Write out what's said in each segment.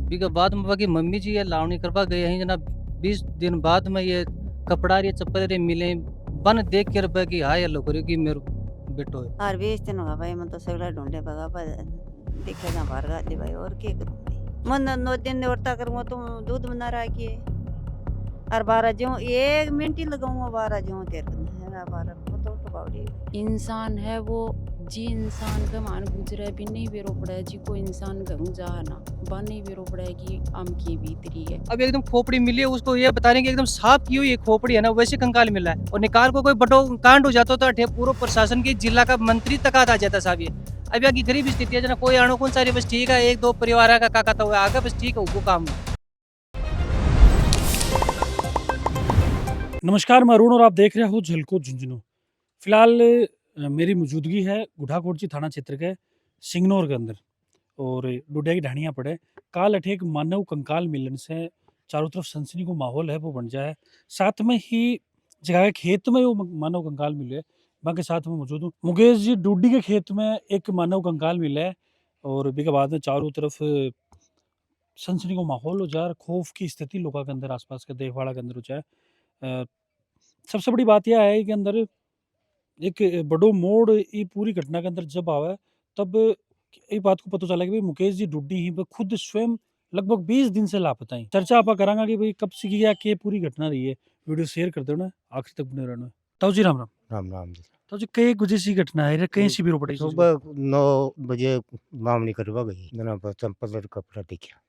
BK बाद में बाकी मम्मी जी ये लावणी करवा गए हैं जना 20 दिन बाद में ये कपड़ा रे चप्पल रे मिले बन देख कर बाकी हाय लो करे कि मेरो बेटो है। और बेचते न भाई मैं तो सगला ढूंढे भगा पर देखे जा बाहर गाली भाई और क्या करूं भाई मन 9 दिन औरता करूँ तो दूध बना रहा कि और 12 जो 1 मिनट ही लगाऊंगा 12 जो तेरे को है 12 तो बावड़ी इंसान है वो जी इंसान का मान गुजरे भी नहीं बेरो पड़े जी को इंसान घरों जा ना बा नहीं बेरो पड़े कि आम की भीतरी है। अब एकदम खोपड़ी मिली है उसको ये बता रहे हैं कि एकदम साफ की हुई ये खोपड़ी है ना वैसे कंकाल मिला है और निकाल को कोई बटो कांड हो जाता तो अठे पूरा प्रशासन की जिला का मंत्री तक आ जाता साहब ये। अब यहाँ की गरीब स्थिति है जना कोई आणो कौन सारी बस ठीक है एक दो परिवार का काका तो आगे बस ठीक है वो काम है। नमस्कार, मैं अरुण और आप देख रहे हो झलको झुंझुनू। फिलहाल मेरी मौजूदगी है गुढ़ाकोटची थाना क्षेत्र के सिंगनौर के अंदर और डुडिया की ढाणियाँ पड़े काल अठे एक मानव कंकाल मिलन से चारों तरफ सनसनी को माहौल है वो बन जाए। साथ में ही जगह के खेत में वो मानव कंकाल मिले बाकी साथ में मौजूद हूँ मुकेश जी डूडी के खेत में एक मानव कंकाल मिला है और बीके बाद में चारों तरफ सनसनी को माहौल हो जाए खौफ की स्थिति लोगों के अंदर आसपास के देखवाड़ा के अंदर हो जाए। अ, सबसे बड़ी बात यह है कि अंदर एक बड़ो मोड़ ये पूरी घटना के अंदर जब आवे तब ये बात को पता चला कि भाई मुकेश जी डुड्डी ही पे खुद स्वयं लगभग 20 दिन से लापता हैं। चर्चा आप करांगा कि भाई कब से किया के पूरी घटना रही है। वीडियो शेयर कर देना आखिर तक बने रहना। ताऊ जी राम राम। राम राम जी। ताऊ जी कई वजह सी घटना है कहीं सी भी पड़ी सुबह 9 बजे मामनी करवा गई जना पर चंपल और कपड़ा दिखा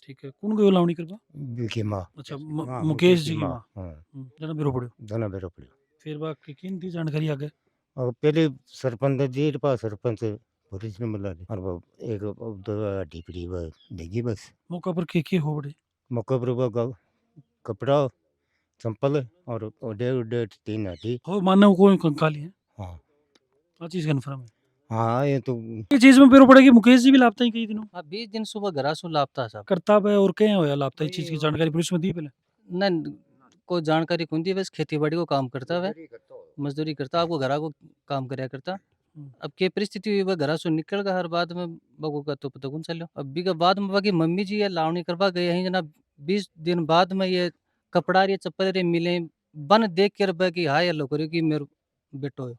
ठीक है कौन गयो लावणी करवा बिल्की माँ अच्छा हाँ, मुकेश जी की माँ माँ हाँ जना बिरो पड़ो जना बेरो पड़ियो फिर बाकी किन दी जानकारी आगे और पहले सरपंच जी के पास सरपंच पुलिस ने मिला ली और वो एक दो ढीपड़ी वो देगी बस मौका पर के हो बड़े मौके पर वो कपड़ा चंपल और ओडे ओडे 3 हड्डी हो मानव को कंकाली है हाँ आ चीज कन्फर्म है हाँ ये तो ये चीज में बिरो पड़ेगी मुकेश जी भी लापता ही कई दिनों हाँ 20 दिन सुबह घरा सु लापता साहब करताब है और कहीं होया लापता इस चीज की जानकारी पुलिस में दी पहले न को जानकारी कौन दी बस खेती बाड़ी को काम करता है मजदूरी करता आपको घरा को काम कराया करता। अब के परिस्थिति हुई वह घरा से निकल गया हर बाद में बगू का तो पता कौन चलो अब भी के बाद में बाकी मम्मी जी ये लावणी करवा गए हैं जना 20 दिन बाद में ये कपड़ा रे चप्पल रे मिले बन देख कर बाकी हाय लो करे कि मेरो बेटो है।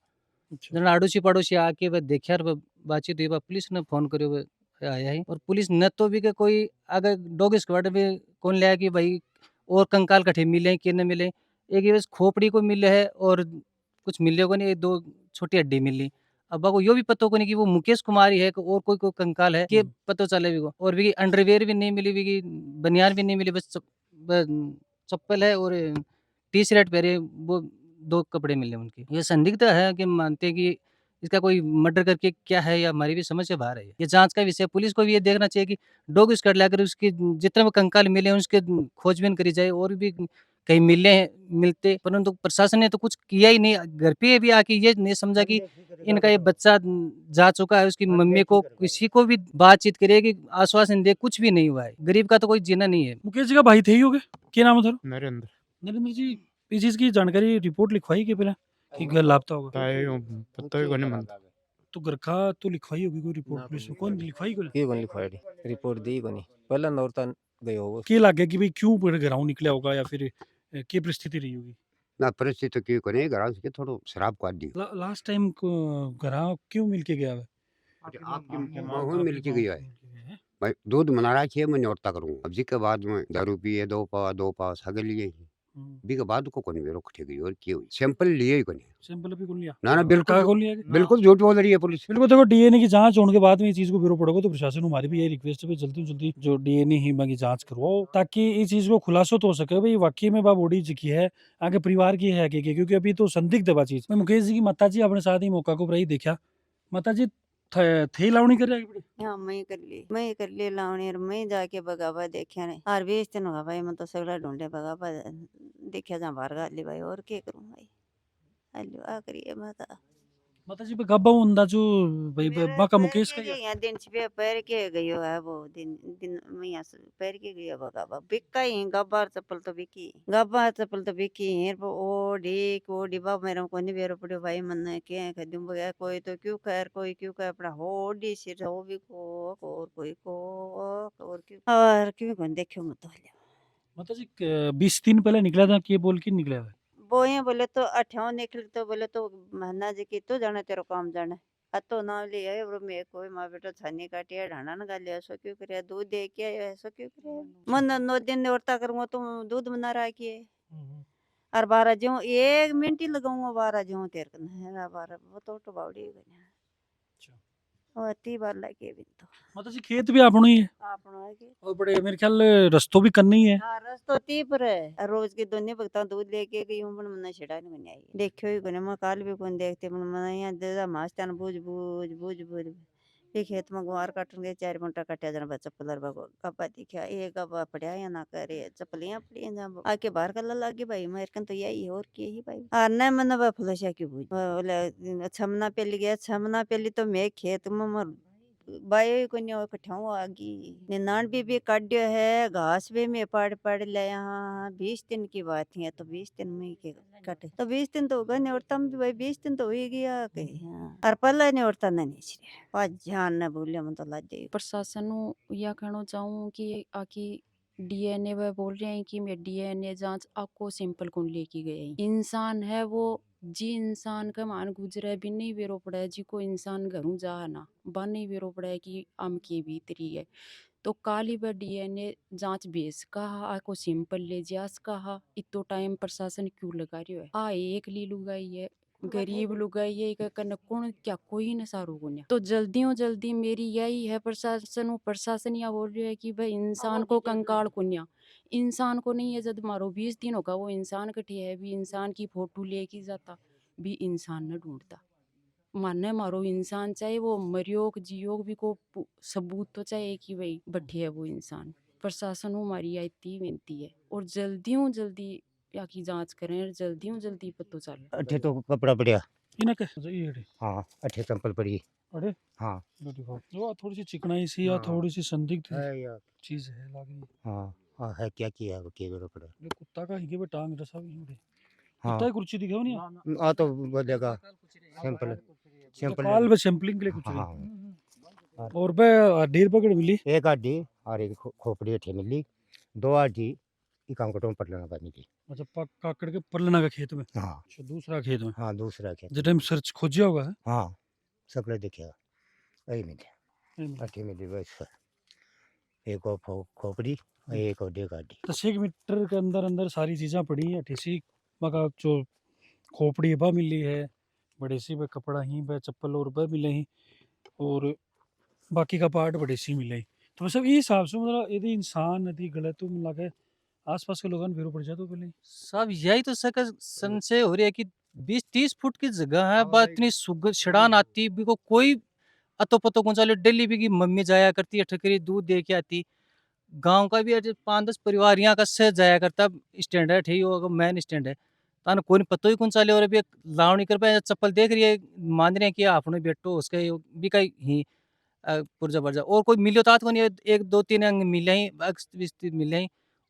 अच्छा जना आड़ोसी पड़ोसी आके वह देखा बातचीत हुई पुलिस ने फोन करो आया है और पुलिस न तो भी के कोई अगर डॉग स्क्वाड में कौन लिया कि भाई और कंकाल कठे मिले कि न मिले एक ये बस खोपड़ी को मिले है और कुछ मिले को नहीं दो छोटी हड्डी मिली। अब को यो भी पता को नहीं कि वो मुकेश कुमारी है कि और कोई कंकाल है कि पता चले भी को और भी अंडरवेयर भी नहीं मिली भी बनियान भी नहीं मिली बस चप्पल है और टी शर्ट पहरे वो 2 कपड़े मिले उनके। ये संदिग्ध है कि मानते हैं कि इसका कोई मर्डर करके क्या है या हमारी भी समझ से बाहर है ये जाँच का विषय पुलिस को भी ये देखना चाहिए कि डॉग स्क्वाड लाकर उसके जितने भी कंकाल मिले हैं उसके खोजबीन करी जाए और भी कहीं मिलते परंतु प्रशासन ने तो कुछ किया ही नहीं। घर पे भी आके ये नहीं समझा कि इनका ये बच्चा जा चुका है उसकी मम्मी को किसी को भी बातचीत करे कि आश्वासन दे कुछ भी नहीं हुआ है। गरीब का तो कोई जीना नहीं है। मुकेश जी का भाई थे ही होगे क्या नाम है थारो नरेंद्र नरेंद्र जी इस चीज की जानकारी रिपोर्ट लिखवाई के पहले कि घर लापता होगा पता ही कोनी मन तो घर का तो लिखवाई होगी कोई रिपोर्ट पुलिस में कौन लिखवाई कोई की कोनी लिखवाई रिपोर्ट दी कोनी पहले नौरता गयो होगा के लगे कि भाई क्यों पर घराव निकला होगा या फिर क्या परिस्थिति रही होगी ना परिस्थिति की कोनी घरा से थोड़ो शराब काट दी लास्ट टाइम घराव क्यों मिलके गया है आपकी माहौल मिल के गया है भाई दूध मना रहा है मैं न्योता करूँ अब जी के बाद में दारू पिए 2 पाव सगे लिए बी के बाद को कोनी वेरो कठे गई और की हुई सैंपल लिए ही कोनी सैंपल भी कौन लिया ना ना बिल्कुल कौन लिया बिल्कुल झूठ बोल रही है पुलिस बिल्कुल देखो डीएनए की जांच होने के बाद में ये चीज को ब्यूरो पड़ेगा तो प्रशासन हमारी भी यही रिक्वेस्ट है जल्दी से जल्दी जो डीएनए ही की जांच करवाओ ताकि इस चीज को खुलासा तो हो सके भाई वाकई में बॉडी जिकी है आगे परिवार की है कि क्योंकि अभी तो संदिग्ध है चीज मैं मुकेश जी की माता जी अपने साथ ही मौका को पर देखा माता जी थे लावणी कर रहे हाँ मैं कर ली लावणी और मैं जाके बगावा देखा नहीं और बेचते न भाई मैं तो सगला ढूंढे बगावा देखा जा बाहर गाली भाई और क्या करूं भाई हेलो आ करिए माता माताजी पे गब्बा अंदाजो भाई मेरे माँ का पैर मुकेश के का गई हैं दिन पे पैर के गई हो है वो दिन दिन मैया से पैर के गई है गब्बा बिका ही गब्बार चप्पल तो बिकी गब्बार चप्पल तो बिकी है पर ओ डिब्बा मेरे को नहीं बेरो पड़ो भाई मन के खदम बगैर कोई तो क्यों खैर कोई क्यों खैर अपना हो डी सिर हो भी को और कोई को और क्यों कौन देखो मत तो माताजी 20 दिन पहले निकला था कि बोल के निकला है बोए बोले तो अठाओ निकल तो बोले तो महीना जी की तो जाने तेरो काम जाने तो नाम लिया है और मैं कोई माँ बेटा छानी काटिया ढाना न गालिया ऐसा क्यों करे दूध दे के आयो ऐसा क्यों करे मन 9 दिन औरता करूँगा तो दूध बना रहा किए और 12 जो 1 मिनट ही लगाऊंगा 12 जो तेरे को 12 वो तो बावड़ी अच्छा और 30 बार लगे भी तो माताजी खेत भी आपनो ही है आपनो है कि और बड़े मेरे ख्याल रस्तों भी करनी है हाँ रस तो ती पर है रोज के दोनों भगता दूध लेके गई हूँ पर मना छिड़ा नहीं बनी आई देखियो ही कोने मैं काल भी कौन देखते पर मना यहाँ दे मास्टर बूझ ये खेत में गुआर काटन गए 4 घंटा काटा जना बच्चा पलर बगो कपा दिखा एक कपा पड़या या ना करे चपलियां पड़ी जा आके बाहर कल लागे भाई मेरे कन तो यही और के ही भाई और न मन बा फलशा की बूझ बोले छमना पेली गया छमना पेली तो मैं खेत में मर बायो को नहीं कठाऊ आगी निनान भी काट्यो है घास भी मैं पाड़ ले यहाँ 20 दिन की बात है तो 20 दिन में के काटे तो 20 दिन तो होगा नहीं और तम भी भाई 20 दिन तो हो ही गया कहीं और पल्ला नहीं औरता नहीं छिड़े पाँच ध्यान न भूले मन तो लाज जाई प्रशासन ਨੂੰ यह कहना चाहूँ कि आकी डीएनए वह बोल रहे हैं कि मैं डीएनए जांच आपको सैंपल कौन लेके गए हैं। इंसान है वो जी इंसान का मान गुजरे भी नहीं वेरो पड़ा है जी को इंसान घरों जा ना बा नहीं वेरो पड़ा है कि आम के भीतरी है तो काली व डीएनए जांच बेस कहा आको सैंपल ले जास कहा इतो टाइम प्रशासन क्यों लगा रही है आ एक ली लुगाई है गरीब लुगाई है इका कन कौन क्या कोई न सारो गुन्या तो जल्दी मेरी यही है प्रशासन या बोल रही है कि भाई इंसान को कंकाल कुन्या इंसान को नहीं है जब मारो 20 दिन होगा वो इंसान कटे है भी इंसान की फोटो लेके जाता भी इंसान न ढूंढता मानने मारो इंसान चाहे वो मरियोग जियोग भी को सबूत तो चाहे कि भाई बैठे है वो इंसान प्रशासन को हमारी यह इतनी विनती है और जल्दी या की जांच करें और जल्दी पता चले अठे तो कपड़ा पड़िया इना के ये रे हाँ अठे चंपल पड़ी अरे हाँ ब्यूटीफुल जो थोड़ी सी चिकनाई सी या हाँ। थोड़ी सी संदिग्ध है यार चीज है लागी हाँ हाँ है क्या किया वो के पड़ा ये कुत्ता का हिगे पे टांग रसा भी रे हाँ कुत्ता ही कुर्सी दिखाओ नहीं आ तो बोलेगा सैंपल तो सैंपल काल में सैंपलिंग के लिए कुछ हाँ और बे ढेर पकड़ मिली एक आधी और एक खोपड़ी अठे मिली 2 आधी काम कटो पट लेना पानी की अच्छा काकड़ के परलना का खेत में हाँ अच्छा दूसरा खेत में हाँ दूसरा खेत जिस टाइम सर्च खोजिया होगा है हाँ सपने देखिया यही मिले नहीं मिला। अठे मिली बस एक और खोपड़ी और एक और डेढ़ आधी 10 मीटर के अंदर अंदर सारी चीज़ें पड़ी हैं ठेसी मका जो खोपड़ी बा मिली है बड़े सी बे कपड़ा ही बे चप्पल और बे मिले ही और बाकी का पार्ट बड़े सी मिले ही तो मतलब ये हिसाब से मतलब यदि इंसान यदि गलत तो मिला के आसपास के लोगों ने फिर पड़ जाए तो पहले साहब यही तो सका संशय हो रही है कि 20-30 फुट की जगह है बात इतनी सड़ान आती भी को कोई अतो पतो कौन सा डेली भी की मम्मी जाया करती है ठकरी दूध दे के आती गांव का भी 5-10 परिवार यहाँ का सह जाया करता स्टैंड है ठीक होगा मेन स्टैंड है तान कोई पतो ही कौन सा ले और अभी लाव नहीं कर पाए चप्पल देख रही है मान रहे हैं कि आपने बेटो उसके भी कहीं ही पुरजा बरजा और कोई मिलो तात को नहीं 1-2-3 अंग मिले ही मिले ही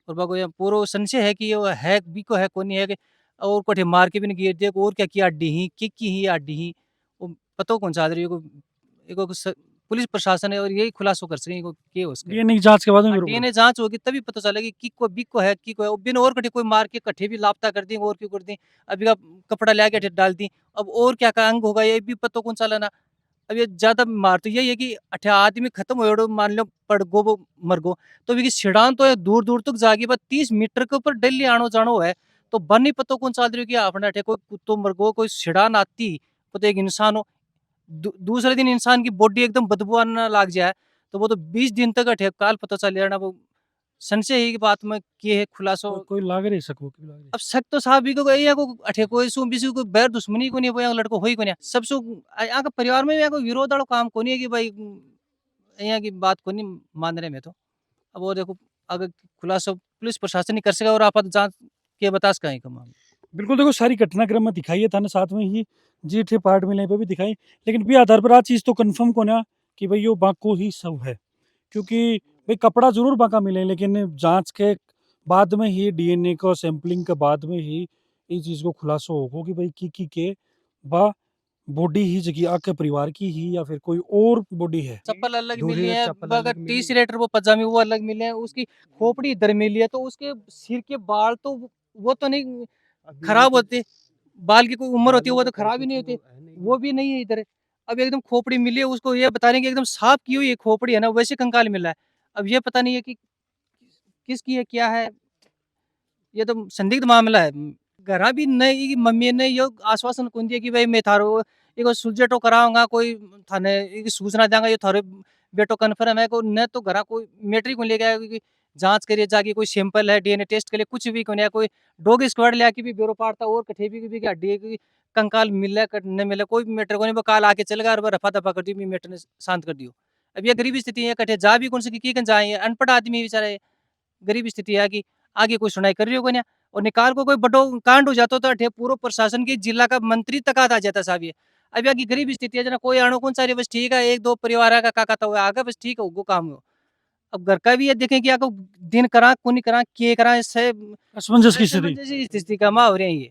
और बाको यहाँ पूरा संशय है कि ये है भी को है कोनी है कि और कोठे मार के भी नहीं गिर दे और क्या की अड्डी ही की ही अड्डी ही वो पतो कौन सा आदरी को पुलिस प्रशासन है और यही खुलासो कर सके को के उसके डीएनए की जांच के बाद में फिर पड़ डीएनए जांच होगी तभी पता चलेगी कि को बिको है कि को बिन और कठे कोई मार के कठे भी लापता कर दी और क्यों कर दी अभी का कपड़ा ले के डाल दी अब और क्या का अंग होगा ये भी पता कौन सा लेना अब ये ज्यादा मार तो यही है कि अठे आदमी खत्म हो मान लो पड़ गो वो मर गो तो भी छिड़ान तो दूर दूर तक जागी बस 30 मीटर के ऊपर डेली आनो जानो है तो बन नहीं पता कौन सा आदमी कि अपने अठे कोई कुत्तो मर गो कोई छिड़ान आती पता एक इंसान हो दूसरे दिन इंसान की बॉडी एकदम बदबू आने लग जाए तो वो तो 20 दिन तक अठे काल पता चल जाना वो संशय ही की बात में किए है खुलासो कोई लाग रही सको कोई लाग रही अब शक तो साहब भी को ये को अठे कोई सु बिसु को बैर दुश्मनी को नहीं वो लड़को होई को नहीं सब सु यहाँ का परिवार में यहाँ को विरोध वाला काम को नहीं है कि भाई यहाँ की बात को नहीं मान रहे मैं तो अब वो देखो अगर खुलासा पुलिस प्रशासन ही कर सका और आपात जांच के बता सका ही का मामला बिल्कुल देखो सारी घटनाक्रम में दिखाई है थाने साथ में ही जी थे पार्ट मिले पे भी दिखाई, लेकिन भी आधार पर आ चीज़ तो कंफर्म को ना कि भाई यो बाको ही सब है, क्योंकि भाई कपड़ा जरूर बाका मिले लेकिन जांच के बाद में ही डीएनए को सैंपलिंग के बाद में ही इस चीज़ को खुलासा होगा कि भाई की के बा बॉडी ही जगह आपके परिवार की ही या फिर कोई और बॉडी है। चप्पल अलग दूसरी मिली है, चप्पल अगर अलग मिली। टी शर्ट वो पजामे वो अलग मिले हैं, उसकी खोपड़ी इधर मिली है, तो उसके सिर के बाल तो वो तो नहीं खराब होते, बाल की कोई उम्र होती है वो तो खराब ही नहीं होती, वो भी नहीं है इधर। अब एकदम खोपड़ी मिली है, उसको ये बता रहे हैं कि एकदम साफ की हुई खोपड़ी है ना, वैसे कंकाल मिला है। अब ये पता नहीं है कि किसकी है क्या है, ये तो संदिग्ध मामला है। घरा भी नहीं मम्मी ने यो आश्वासन कौन दिया कि भाई मैं थारो एगो सुलझेटो कराऊंगा, कोई थाने एगी सूचना देंगा, ये थारे बेटो कन्फर्म है को न, तो घरा कोई मैटर ही को ले गया कि जांच करिए जाके, कोई सैंपल है डीएनए टेस्ट के लिए कुछ भी कोनी है, कोई डॉग स्क्वाड ले आके भी ब्यूरो पाड़ता और कठे भी हड्डी की कंकाल मिले न मिले कोई मैटर को नहीं, वो काल आके चल गया और रफा दफा कर दी, मैटर ने शांत कर दियो। अब ये गरीब स्थिति है, कठे जा भी कौन से की जाए, अनपढ़ आदमी बेचारे, गरीब स्थिति है कि आगे कोई सुनाई कर रही हो कोन्या, और निकाल को कोई बड़ो कांड हो जातो तो अठे पूरा प्रशासन की जिला का मंत्री तक आ जाता साहब ये। अब यहाँ की गरीब स्थिति है जना, कोई आणो कौन सारी बस ठीक है, एक दो परिवार का काका तो आगे बस ठीक है वो काम हो। अब घर का भी ये देखें कि आपको दिन करा कोनी करा के करा, इससे असमंजस की स्थिति। स्थिति का माँ हो रही है ये,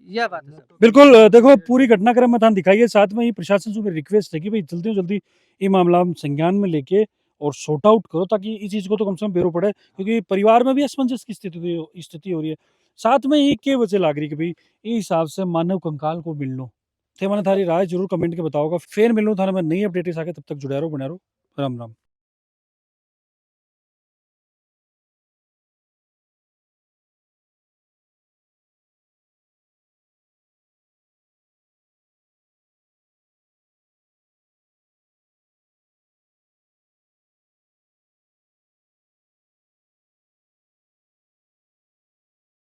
यह बात है सर। बिल्कुल देखो पूरी घटनाक्रम में थान दिखाई है, साथ में ही प्रशासन से मेरी रिक्वेस्ट है कि भाई जल्दी से जल्दी ये मामला हम संज्ञान में लेके और सॉर्ट आउट करो, ताकि इस चीज़ को तो कम से कम बेरो पड़े, क्योंकि परिवार में भी असमंजस की स्थिति हो रही है। साथ में ही के वजह लाग रही कि भाई ये हिसाब से मानव कंकाल को मिलनो थे। मैंने थारी राय जरूर कमेंट के बताओगा, फिर मिलूँ थाने में नई अपडेट आके, तब तक जुड़ा रहो बना रहो। राम राम।